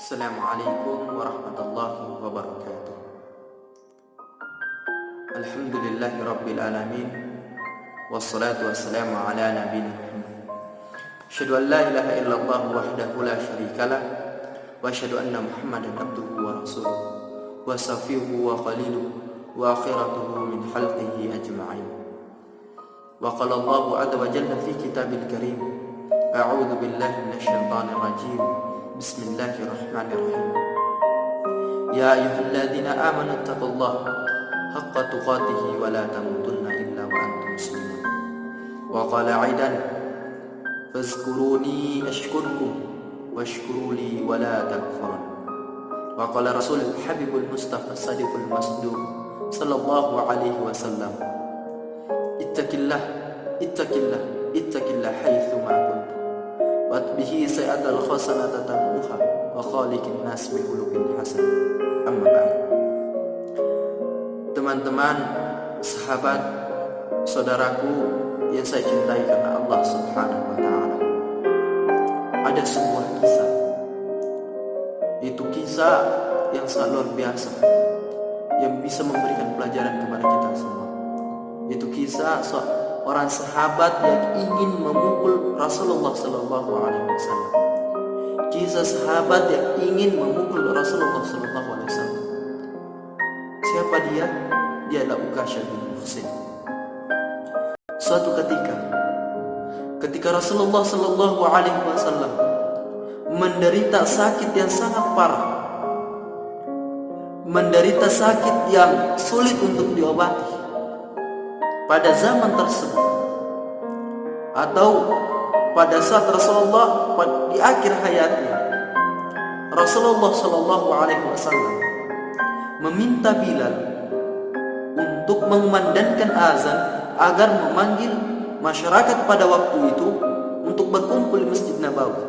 Assalamualaikum warahmatullahi wabarakatuh. Alhamdulillahi rabbil alamin. Wassalatu wassalamu ala nabiyina Muhammad. Asyhadu an la ilaha illallah wahdahu la syarikalah wa asyhadu anna Muhammadan abduhu wa rasuluh wa safiyuhu wa khaliluhu wa akhiratuhu min khalqihi ajma'in. Wa qala Allahu azza wa jalla fi kitabil karim, a'udzu billahi minasyaitonir rajim. Bismillahirrahmanirrahim. Ya ayyuhalladzina amanu taqullaha haqqa tuqatih wa la tamutunna illa wa antum muslimun. Wa qala aidan, fazkuruni ashkurkum washkuruli wa la takfurun. Wa qala Rasul Habibul Mustafa Sadiqul Masduq sallallahu alaihi wasallam, ittaqillah ittaqillah ittaqillah haitsu ma kuntum watbihi sayatal khasanata tamuha wa khaliqin nas bi khuluqin hasan. Amma ba'd. Teman-teman, sahabat, saudaraku yang saya cintai karena Allah Subhanahu wa taala, ada sebuah kisah. Itu kisah yang sangat luar biasa, yang bisa memberikan pelajaran kepada kita semua. Itu kisah orang sahabat yang ingin memukul Rasulullah sallallahu alaihi wasallam. Kisah sahabat yang ingin memukul Rasulullah sallallahu alaihi wasallam. Siapa dia? Dia adalah Uqasyah bin Muhsin. Suatu ketika Rasulullah sallallahu alaihi wasallam menderita sakit yang sangat parah, menderita sakit yang sulit untuk diobati pada zaman tersebut, atau pada saat Rasulullah di akhir hayatnya, Rasulullah Shallallahu Alaihi Wasallam meminta Bilal untuk mengumandangkan azan agar memanggil masyarakat pada waktu itu untuk berkumpul di Masjid Nabawi.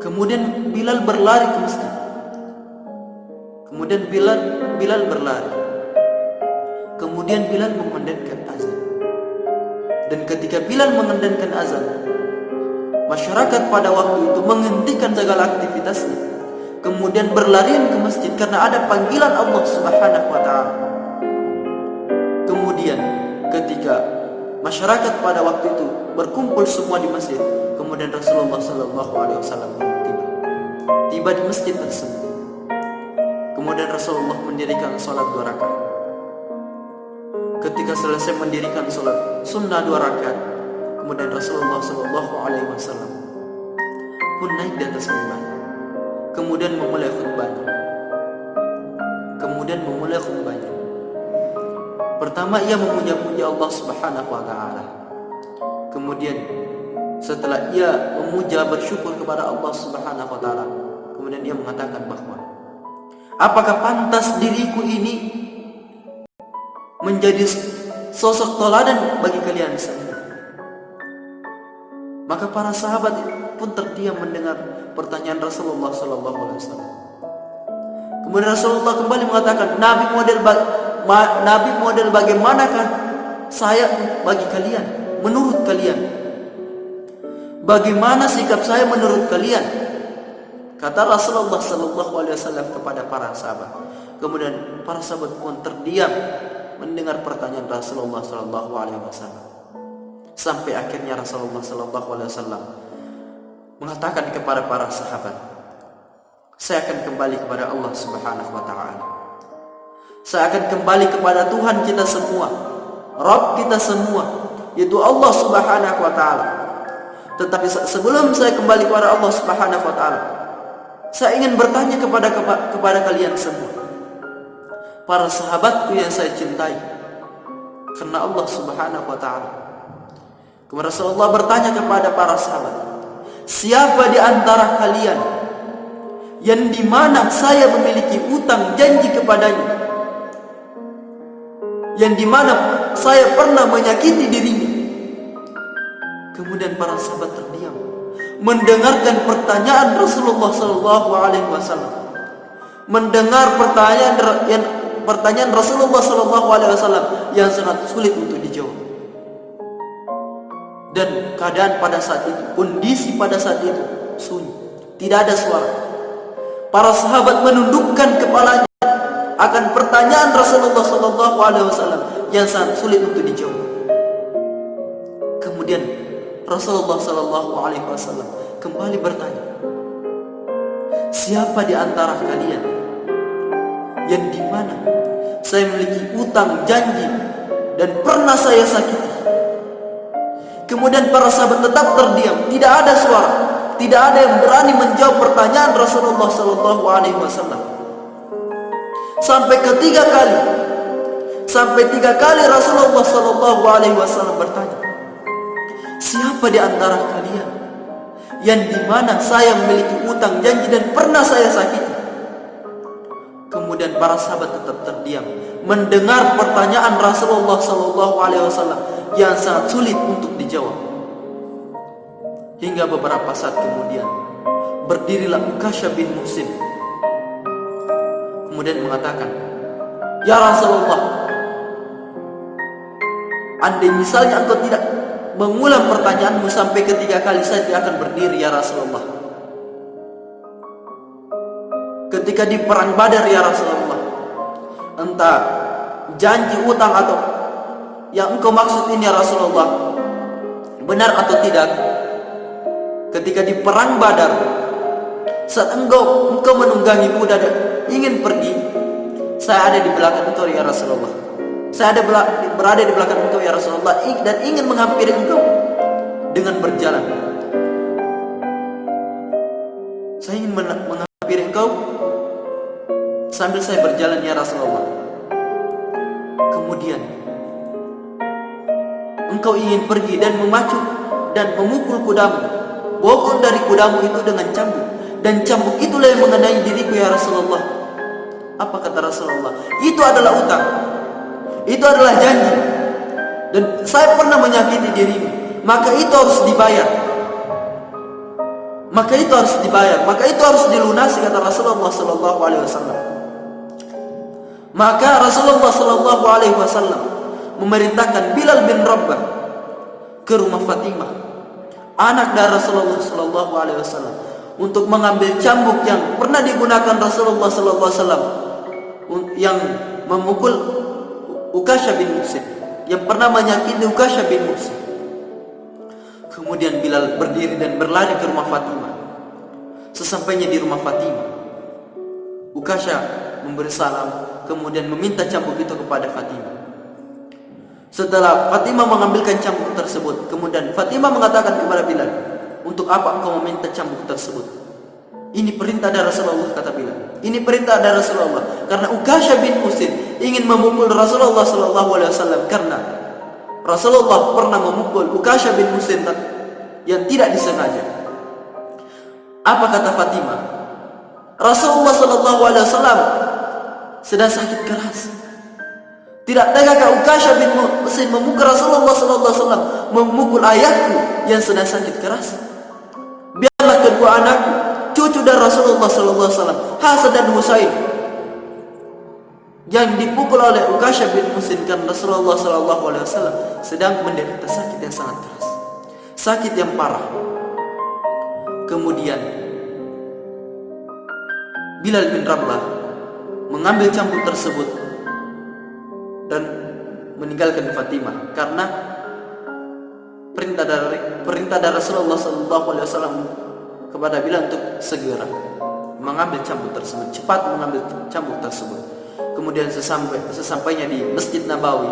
Kemudian Bilal berlari ke masjid. Kemudian Bilal berlari. Kemudian Bilal mengumandangkan azan. Dan ketika Bilal mengumandangkan azan, masyarakat pada waktu itu menghentikan segala aktivitasnya, kemudian berlarian ke masjid karena ada panggilan Allah Subhanahu wa taala. Kemudian ketika masyarakat pada waktu itu berkumpul semua di masjid, kemudian Rasulullah sallallahu alaihi wasallam tiba di masjid tersebut. Kemudian Rasulullah mendirikan salat 2 rakaat. Ketika selesai mendirikan salat sunnah 2 rakaat, kemudian Rasulullah sallallahu alaihi wasallam pun naik di atas mimbar. Kemudian memulai khutbahnya. Pertama ia memuja-puji Allah Subhanahu wa taala. Kemudian setelah ia memuja bersyukur kepada Allah Subhanahu wa taala, kemudian ia mengatakan bahwa apakah pantas diriku ini menjadi sosok teladan bagi kalian semua? Maka para sahabat pun terdiam mendengar pertanyaan Rasulullah sallallahu alaihi wasallam. Kemudian Rasulullah kembali mengatakan, Nabi model bagaimanakah saya bagi kalian, menurut kalian? Bagaimana sikap saya menurut kalian? Kata Rasulullah sallallahu alaihi wasallam kepada para sahabat. Kemudian para sahabat pun terdiam mendengar pertanyaan Rasulullah sallallahu alaihi wasallam. Sampai akhirnya Rasulullah sallallahu alaihi wasallam mengatakan kepada para sahabat, saya akan kembali kepada Allah Subhanahu wa taala. Saya akan kembali kepada Tuhan kita semua, Rabb kita semua, yaitu Allah Subhanahu wa taala. Tetapi sebelum saya kembali kepada Allah Subhanahu wa taala, saya ingin bertanya kepada kalian semua, para sahabatku yang saya cintai karena Allah Subhanahu wa taala. Kemudian Rasulullah bertanya kepada para sahabat, siapa di antara kalian yang dimana saya memiliki utang janji kepadanya, yang dimana saya pernah menyakiti dirinya? Kemudian para sahabat terdiam mendengarkan pertanyaan Rasulullah sallallahu alaihi wasallam, mendengar pertanyaan Rasulullah sallallahu alaihi wasallam yang sangat sulit untuk dijawab. Dan keadaan pada saat itu, kondisi pada saat itu sunyi, tidak ada suara. para sahabat menundukkan kepalanya akan pertanyaan Rasulullah SAW yang sangat sulit untuk dijawab. Kemudian Rasulullah SAW kembali bertanya, siapa di antara kalian yang dimana saya memiliki utang janji dan pernah saya sakiti? Kemudian para sahabat tetap terdiam, tidak ada suara, tidak ada yang berani menjawab pertanyaan Rasulullah SAW. Sampai tiga kali Rasulullah SAW bertanya, siapa di antara kalian yang dimana saya memiliki utang janji dan pernah saya sakiti? Kemudian para sahabat tetap terdiam mendengar pertanyaan Rasulullah SAW yang sangat sulit untuk dijawab. Hingga beberapa saat kemudian berdirilah Ukasha bin Muhsin, kemudian mengatakan, ya Rasulullah, andai misalnya engkau tidak mengulang pertanyaanmu sampai ketiga kali, saya tidak akan berdiri ya Rasulullah. Ketika di perang Badar ya Rasulullah, entah janji utang atau yang engkau maksud ini ya Rasulullah benar atau tidak, ketika di perang Badar, saat engkau menunggangi kuda dan ingin pergi, saya ada di belakang engkau ya Rasulullah. Saya berada di belakang engkau ya Rasulullah dan ingin menghampiri engkau dengan berjalan. Saya ingin menghampiri engkau sambil saya berjalan ya Rasulullah. Kemudian engkau ingin pergi dan memacu dan memukul kudamu, bokong dari kudamu itu dengan cambuk, dan cambuk itulah yang mengenai diriku ya Rasulullah. Apa kata Rasulullah? Itu adalah utang, itu adalah janji, dan saya pernah menyakiti dirimu, maka itu harus dibayar. Maka itu harus dilunasi, kata Rasulullah SAW. Maka Rasulullah SAW memerintahkan Bilal bin Rabah ke rumah Fatimah, anak dari Rasulullah SAW, untuk mengambil cambuk yang pernah digunakan Rasulullah SAW yang memukul Ukasha bin Muhsin, yang pernah menyakiti Ukasha bin Muhsin. Kemudian Bilal berdiri dan berlari ke rumah Fatimah. Sesampainya di rumah Fatimah, Ukasha memberi salam, kemudian meminta cambuk itu kepada Fatimah. Setelah Fatimah mengambilkan cambuk tersebut, kemudian Fatimah mengatakan kepada Bilal, untuk apa engkau meminta cambuk tersebut? Ini perintah dari Rasulullah, kata Bilal. Ini perintah dari Rasulullah, karena Ukasha bin Muhsin ingin memukul Rasulullah SAW, karena Rasulullah pernah memukul Ukasha bin Muhsin yang tidak disengaja. Apa kata Fatimah? Rasulullah SAW sedang sakit keras. Tidak tegakah Ukasha bin Muhsin memukul Rasulullah SAW, memukul ayahku yang sedang sakit keras? Biarlah kedua anakku, cucu dari Rasulullah SAW, Hasan dan Husain, yang dipukul oleh Ukasha bin Muhsin, karena Rasulullah SAW sedang menderita sakit yang sangat keras, sakit yang parah. Kemudian Bilal bin Rabah mengambil cambuk tersebut dan meninggalkan Fatimah, karena perintah dari Rasulullah SAW kepada Bilal untuk segera mengambil cambuk tersebut, cepat mengambil cambuk tersebut. Kemudian sesampainya di Masjid Nabawi,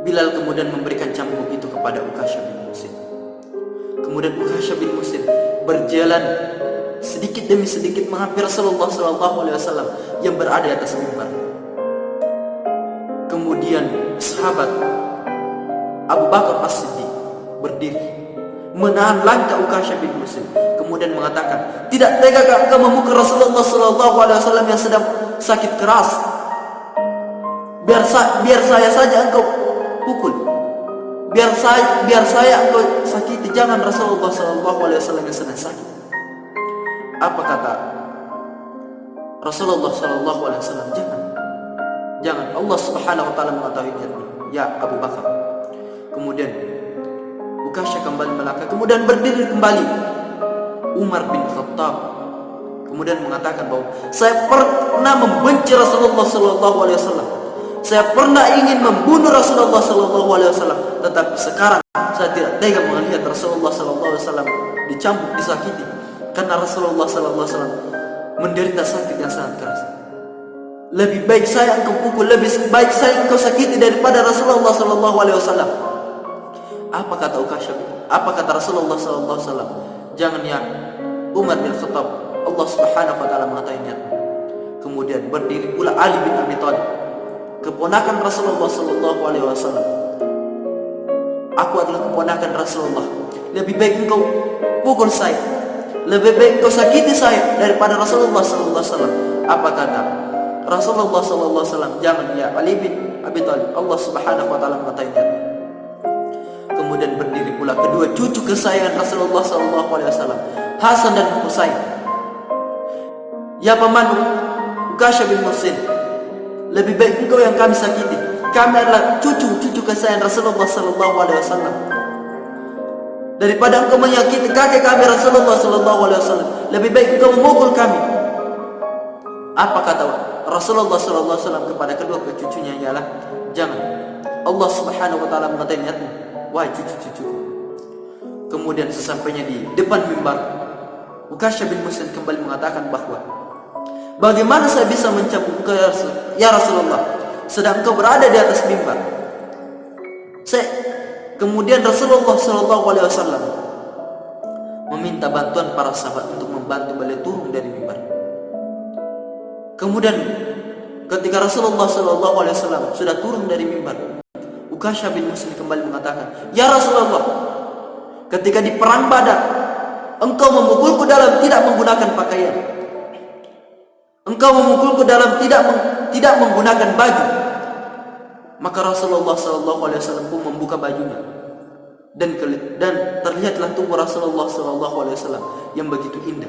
Bilal kemudian memberikan cambuk itu kepada Ukasha bin Muhsin. Kemudian Ukasha bin Muhsin berjalan sedikit demi sedikit menghampiri Rasulullah SAW yang berada di atas mimbar. Kemudian sahabat Abu Bakar As-Siddiq berdiri menahan langkah Ukasha bin Muhsin, kemudian mengatakan, tidak tegakah engkau memukul Rasulullah SAW yang sedang sakit keras? Biar saya saja engkau pukul, biar saya engkau sakiti, jangan Rasulullah SAW yang sedang sakit. Apa kata Rasulullah SAW? Jangan. Allah Subhanahu Wa Taala mengetahui ya Abu Bakar. Kemudian Ukasha kembali melangkah, kemudian berdiri kembali Umar bin Khattab Kemudian mengatakan bahwa saya pernah membenci Rasulullah sallallahu alaihi wasallam. Saya pernah ingin membunuh Rasulullah sallallahu alaihi wasallam, tetapi sekarang saya tidak tega melihat Rasulullah sallallahu alaihi wasallam dicambuk, disakiti, karena Rasulullah sallallahu alaihi wasallam menderita sakit yang sangat keras. Lebih baik saya engkau pukul, lebih baik saya engkau sakiti daripada Rasulullah sallallahu alaihi wasallam. Apa kata Ukasyah? Apa kata Rasulullah sallallahu alaihi wasallam? Jangan ya Umar bin Khattab, Allah Subhanahu wa taala mengatakannya. Kemudian berdiri pula Ali bin Abi Thalib, keponakan Rasulullah sallallahu alaihi wasallam. Aku adalah keponakan Rasulullah. Lebih baik engkau pukul saya, lebih baik engkau sakiti saya daripada Rasulullah sallallahu alaihi wasallam. Apa kata Rasulullah sallallahu alaihi wasallam? Jangan ya Ali bin Abi Thalib, Allah Subhanahu wa taala mengatakannya. Kemudian berdiri pula kedua cucu kesayangan Rasulullah sallallahu alaihi wasallam, Hasan dan Husain. Ya paman Ukasyah bin Muhsin, lebih baik engkau yang kami sakiti. Kami adalah cucu kesayangan Rasulullah sallallahu alaihi wasallam, daripada engkau menyakiti kakek kami Rasulullah sallallahu alaihi wasallam. Lebih baik engkau memukul kami. Apa kata Rasulullah sallallahu alaihi wasallam kepada kedua cucunya? Ialah jangan. Allah Subhanahu wa taala mengatakan, wahai cucu-cucuku. Kemudian sesampainya di depan mimbar, Ukasyah bin Muhsin kembali mengatakan bahwa bagaimana saya bisa mencambuk ya Rasulullah, sedang engkau berada di atas mimbar. Kemudian Rasulullah sallallahu alaihi wasallam meminta bantuan para sahabat untuk membantu beliau turun dari mimbar. Kemudian ketika Rasulullah sallallahu alaihi wasallam sudah turun dari mimbar, Ukasyah bin Muhsin kembali mengatakan, ya Rasulullah, ketika di perang Badar engkau memukulku dalam tidak menggunakan pakaian, engkau memukulku dalam tidak menggunakan baju. Maka Rasulullah sallallahu alaihi wasallam pun membuka bajunya, dan terlihatlah tubuh Rasulullah sallallahu alaihi wasallam yang begitu indah.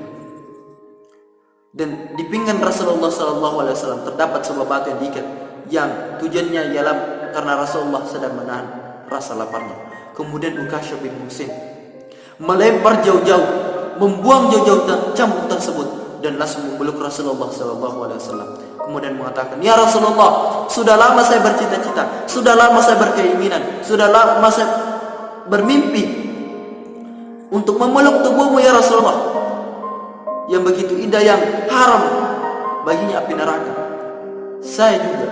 Dan di pinggang Rasulullah sallallahu alaihi wasallam terdapat sebuah batu yang diikat, yang tujuannya ialah karena Rasulullah sedang menahan rasa laparnya. Kemudian Ukasyah bin Muhsin melempar jauh-jauh, membuang jauh-jauh cambuk tersebut, dan langsung memeluk Rasulullah sallallahu alaihi wasallam. Kemudian mengatakan, ya Rasulullah, sudah lama saya bercita-cita, sudah lama saya berkeinginan, sudah lama saya bermimpi untuk memeluk tubuhmu ya Rasulullah, yang begitu indah, yang haram baginya api neraka. Saya juga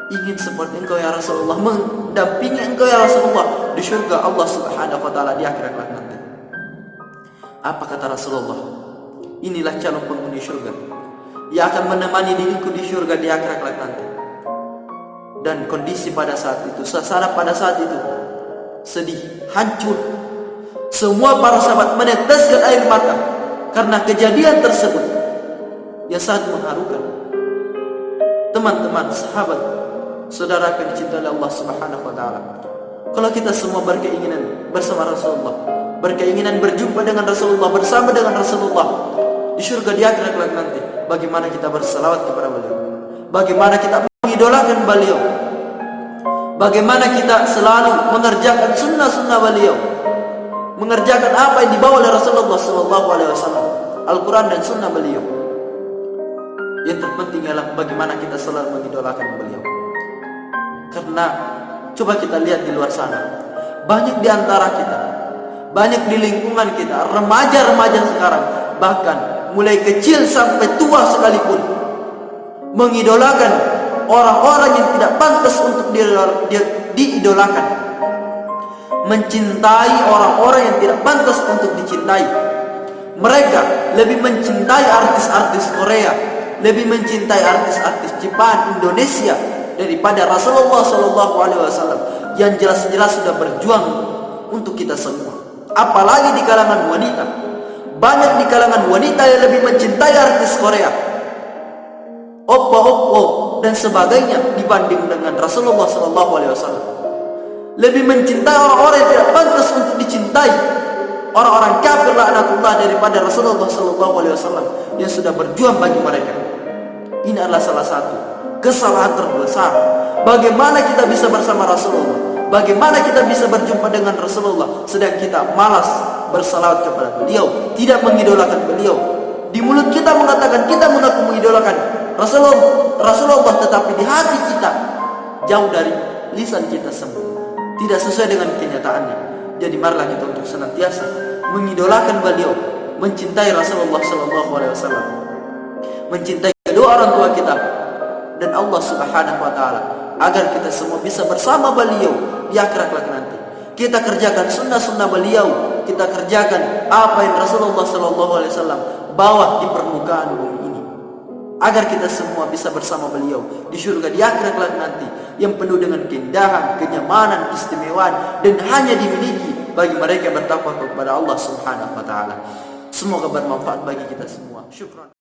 ingin seperti engkau ya Rasulullah, mendampingi engkau ya Rasulullah di surga Allah Subhanahu wa taala di akhirat nanti. Apa kata Rasulullah? Inilah calon penghuni surga yang akan menemani diriku di surga di akhirat nanti. Dan kondisi pada saat itu, suasana pada saat itu sedih, hancur. Semua para sahabat meneteskan air mata karena kejadian tersebut yang sangat mengharukan. Teman-teman, sahabat, saudara yang dicintai Allah Subhanahu wa taala, kalau kita semua berkeinginan bersama Rasulullah, berkeinginan berjumpa dengan Rasulullah, bersama dengan Rasulullah di surga di akhirat nanti, bagaimana kita berselawat kepada beliau, bagaimana kita mengidolakan beliau, bagaimana kita selalu mengerjakan sunnah-sunnah beliau, mengerjakan apa yang dibawa oleh Rasulullah SAW, Al-Quran dan sunnah beliau. Yang terpenting adalah bagaimana kita selalu mengidolakan beliau. Karena coba kita lihat di luar sana, banyak di antara kita, banyak di lingkungan kita, remaja-remaja sekarang, bahkan mulai kecil sampai tua sekalipun, mengidolakan orang-orang yang tidak pantas untuk diidolakan, mencintai orang-orang yang tidak pantas untuk dicintai. Mereka lebih mencintai artis-artis Korea, lebih mencintai artis-artis Jepang, Indonesia daripada Rasulullah SAW yang jelas-jelas sudah berjuang untuk kita semua. Apalagi di kalangan wanita, banyak di kalangan wanita yang lebih mencintai artis Korea, Oppo dan sebagainya dibanding dengan Rasulullah SAW. Lebih mencintai orang-orang yang tidak pantas untuk dicintai, orang-orang kafir laknatullah, daripada Rasulullah SAW yang sudah berjuang bagi mereka. Ini adalah salah satu kesalahan terbesar. Bagaimana kita bisa bersama Rasulullah, bagaimana kita bisa berjumpa dengan Rasulullah, sedang kita malas bersalawat kepada beliau, tidak mengidolakan beliau. Di mulut kita mengatakan kita mengaku mengidolakan Rasulullah, tetapi di hati kita jauh dari lisan kita semua, tidak sesuai dengan kenyataannya. Jadi marilah kita untuk senantiasa mengidolakan beliau, mencintai Rasulullah sallallahu alaihi wasallam, mencintai kedua orang tua kita dan Allah Subhanahu wa taala, agar kita semua bisa bersama beliau di akhirat kelak nanti. Kita kerjakan sunnah-sunnah beliau, kita kerjakan apa yang Rasulullah sallallahu alaihi wasallam bawa di permukaan bumi ini, agar kita semua bisa bersama beliau di surga di akhirat kelak nanti, yang penuh dengan keindahan, kenyamanan, keistimewaan, dan hanya dimiliki bagi mereka yang bertakwa kepada Allah Subhanahu wa taala. Semoga bermanfaat bagi kita semua. Syukran.